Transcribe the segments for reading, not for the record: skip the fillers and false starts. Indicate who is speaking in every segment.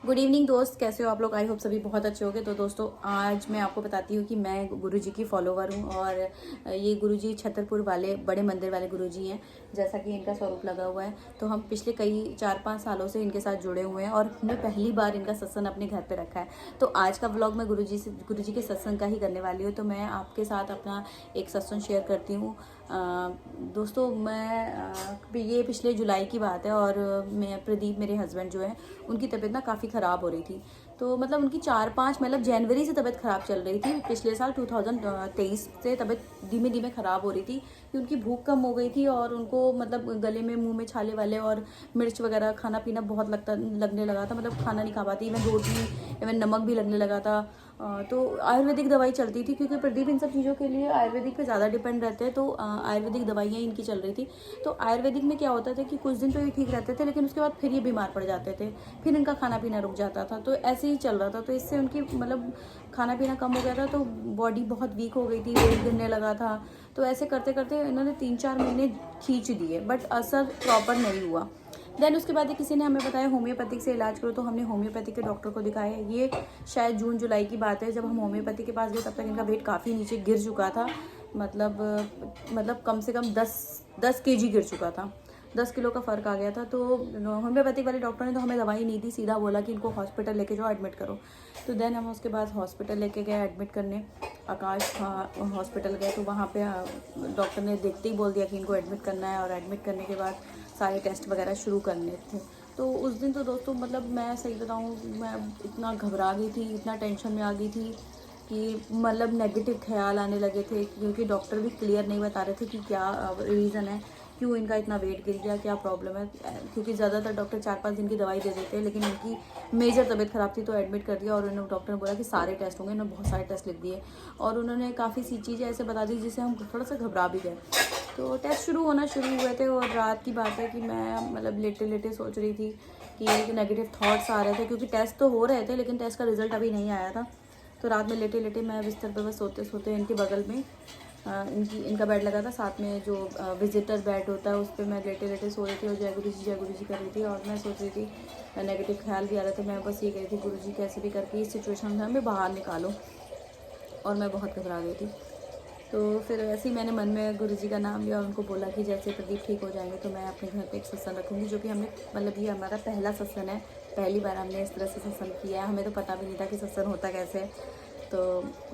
Speaker 1: Good evening दोस्त, कैसे हो आप लोग। आई होप सभी बहुत अच्छे होंगे। तो दोस्तों आज मैं आपको बताती हूँ कि मैं गुरुजी की फॉलोवर हूँ और ये गुरुजी छतरपुर वाले बड़े मंदिर वाले गुरुजी हैं, जैसा कि इनका स्वरूप लगा हुआ है। तो हम पिछले कई 4-5 सालों से इनके साथ जुड़े हुए हैं और हमने पहली बार इनका सत्संग अपने घर पे रखा है। तो आज का व्लॉग मैं गुरुजी के सत्संग का ही करने वाली हूँ। तो मैं आपके साथ अपना एक सत्संग शेयर करती हूँ। दोस्तों ये पिछले जुलाई की बात है और मैं प्रदीप मेरे हस्बैंड जो है उनकी तबीयत ना काफ़ी ख़राब हो रही थी। तो मतलब उनकी 4-5 मतलब जनवरी से तबीयत ख़राब चल रही थी। पिछले साल 2023 से तबीयत धीमे धीमे ख़राब हो रही थी कि उनकी भूख कम हो गई थी और उनको मतलब गले में मुंह में छाले वाले और मिर्च वगैरह खाना पीना बहुत लगने लगा था। मतलब खाना नहीं खा पाती, इवन रोटी इवन नमक भी लगने लगा था। तो आयुर्वेदिक दवाई चलती थी क्योंकि प्रदीप इन सब चीज़ों के लिए आयुर्वेदिक पे ज़्यादा डिपेंड रहते हैं। तो आयुर्वेदिक दवाइयाँ इनकी चल रही थी। तो आयुर्वेदिक में क्या होता था कि कुछ दिन तो ये ठीक रहते थे, लेकिन उसके बाद फिर ये बीमार पड़ जाते थे, फिर इनका खाना पीना रुक जाता था। तो ऐसे ही चल रहा था। तो इससे उनकी मतलब खाना पीना कम हो गया था, तो बॉडी बहुत वीक हो गई थी, वेट गिरने लगा था। तो ऐसे करते करते इन्होंने 3-4 महीने खींच दिए, बट असर प्रॉपर नहीं हुआ। देन उसके बाद किसी ने हमें बताया होम्योपैथिक से इलाज करो, तो हमने होम्योपैथिक के डॉक्टर को दिखाया। ये शायद जून जुलाई की बात है। जब हम होम्योपैथी के पास गए तब तक इनका वेट काफ़ी नीचे गिर चुका था। मतलब कम से कम 10 केजी गिर चुका था। 10 किलो का फ़र्क आ गया था। तो होम्योपैथिक वाले डॉक्टर ने तो हमें दवाई नहीं दी, सीधा बोला कि इनको हॉस्पिटल लेके जाओ, एडमिट करो। तो देन हम उसके बाद हॉस्पिटल लेके गए एडमिट करने। आकाश हॉस्पिटल गए तो वहाँ पे डॉक्टर ने देखते ही बोल दिया कि इनको एडमिट करना है, और एडमिट करने के बाद सारे टेस्ट वगैरह शुरू करने थे। तो उस दिन तो दोस्तों मतलब मैं सही बताऊँ, मैं इतना घबरा गई थी, इतना टेंशन में आ गई थी कि मतलब नेगेटिव ख्याल आने लगे थे, क्योंकि डॉक्टर भी क्लियर नहीं बता रहे थे कि क्या रीज़न है, क्यों इनका इतना वेट गिर गया, क्या प्रॉब्लम है। क्योंकि ज़्यादातर डॉक्टर 4-5 दिन की दवाई दे देते हैं, लेकिन इनकी मेजर तबीयत ख़राब थी तो एडमिट कर दिया। और उन्होंने डॉक्टर ने बोला कि सारे टेस्ट होंगे। उन्होंने बहुत सारे टेस्ट लिख दिए और उन्होंने काफ़ी सी चीज़ें ऐसे बता दी जिससे हम थोड़ा सा घबरा भी गए। तो टेस्ट शुरू हुए थे और रात की बात है कि मैं मतलब लेटे लेटे सोच रही थी कि नेगेटिव थॉट्स आ रहे थे, क्योंकि टेस्ट तो हो रहे थे लेकिन टेस्ट का रिजल्ट अभी नहीं आया था। तो रात में लेटे लेटे मैं बिस्तर पर बस सोते सोते इनके बगल में इनका बेड लगा था, साथ में जो विजिटर बेड होता है उस पर मैं लेटे लेटे सो रही थी और जय गुरु जी कर रही थी। और मैं सोच रही थी, नेगेटिव ख्याल भी आ रहे थे। मैं बस ये कह रही थी गुरु जी कैसे भी करके इस सिचुएशन से हमें बाहर निकालो। और मैं बहुत घबरा गई थी। तो फिर वैसे ही मैंने मन में गुरुजी का नाम लिया और उनको बोला कि जैसे प्रदीप ठीक हो जाएंगे तो मैं अपने घर पे एक सत्संग रखूँगी, जो कि हमने मतलब ये हमारा पहला सत्संग है। पहली बार हमने इस तरह से सत्संग किया है। हमें तो पता भी नहीं था कि सत्संग होता कैसे है। तो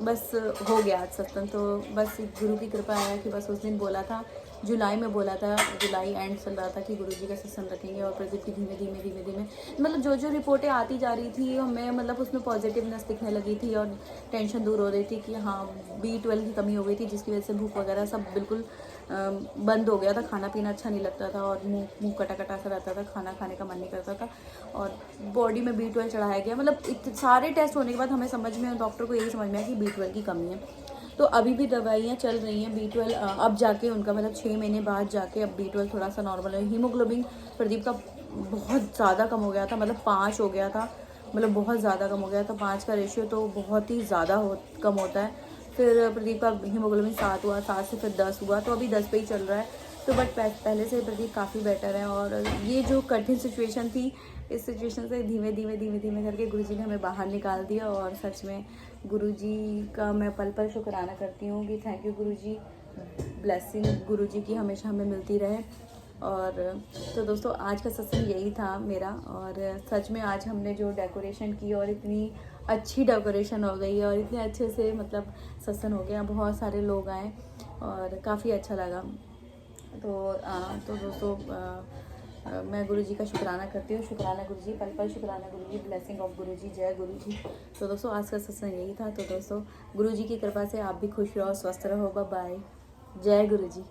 Speaker 1: बस हो गया आज सत्संग। तो बस गुरु की कृपा है कि बस उस दिन बोला था, जुलाई में बोला था, जुलाई एंड चल रहा था कि गुरुजी का सत्संग रखेंगे। और प्रदीप की धीमे धीमे धीमे धीमे मतलब जो रिपोर्टें आती जा रही थी हमें, मतलब उसमें पॉजिटिवनेस दिखने लगी थी और टेंशन दूर हो रही थी कि हाँ B12 की कमी हो गई थी, जिसकी वजह से भूख वगैरह सब बिल्कुल बंद हो गया था। खाना पीना अच्छा नहीं लगता था और मुंह कटा कटा सा रहता था, खाना खाने का मन नहीं करता था। और बॉडी में B12 चढ़ाया गया। मतलब सारे टेस्ट होने के बाद हमें समझ में, डॉक्टर को यही समझ में आया कि B12 की कमी है। तो अभी भी दवाइयाँ चल रही हैं। B12 अब जाके उनका मतलब 6 महीने बाद जाके अब B12 थोड़ा सा नॉर्मल है। हीमोग्लोबिन प्रदीप का बहुत ज़्यादा कम हो गया था, मतलब 5 हो गया था, मतलब बहुत ज़्यादा कम हो गया था। 5 का रेशियो तो बहुत ही ज़्यादा कम होता है। फिर प्रदीप का हीमोग्लोबिन 7 हुआ, 7 से फिर 10 हुआ, तो अभी 10 पे ही चल रहा है। तो बट पहले से प्रदीप काफ़ी बेटर है। और ये जो कठिन सिचुएशन थी, इस सिचुएशन से धीमे धीमे करके गुरुजी ने हमें बाहर निकाल दिया। और सच में गुरुजी का मैं पल पल शुक्राना करती हूँ कि थैंक यू गुरुजी, ब्लेसिंग गुरुजी की हमेशा हमें मिलती रहे। और तो दोस्तों आज का सत्संग यही था मेरा। और सच में आज हमने जो डेकोरेशन की और इतनी अच्छी डेकोरेशन हो गई और इतने अच्छे से मतलब सत्संग हो गया, बहुत सारे लोग आए और काफ़ी अच्छा लगा। तो दोस्तों मैं गुरुजी का शुक्राना करती हूँ। शुक्राना गुरुजी, पल पल शुक्राना गुरुजी, ब्लेसिंग ऑफ गुरुजी, जय गुरुजी। तो दोस्तों आज का सत्संग यही था। तो दोस्तों गुरुजी की कृपा से आप भी खुश रहो, स्वस्थ रहो। बाय बाय, जय गुरुजी।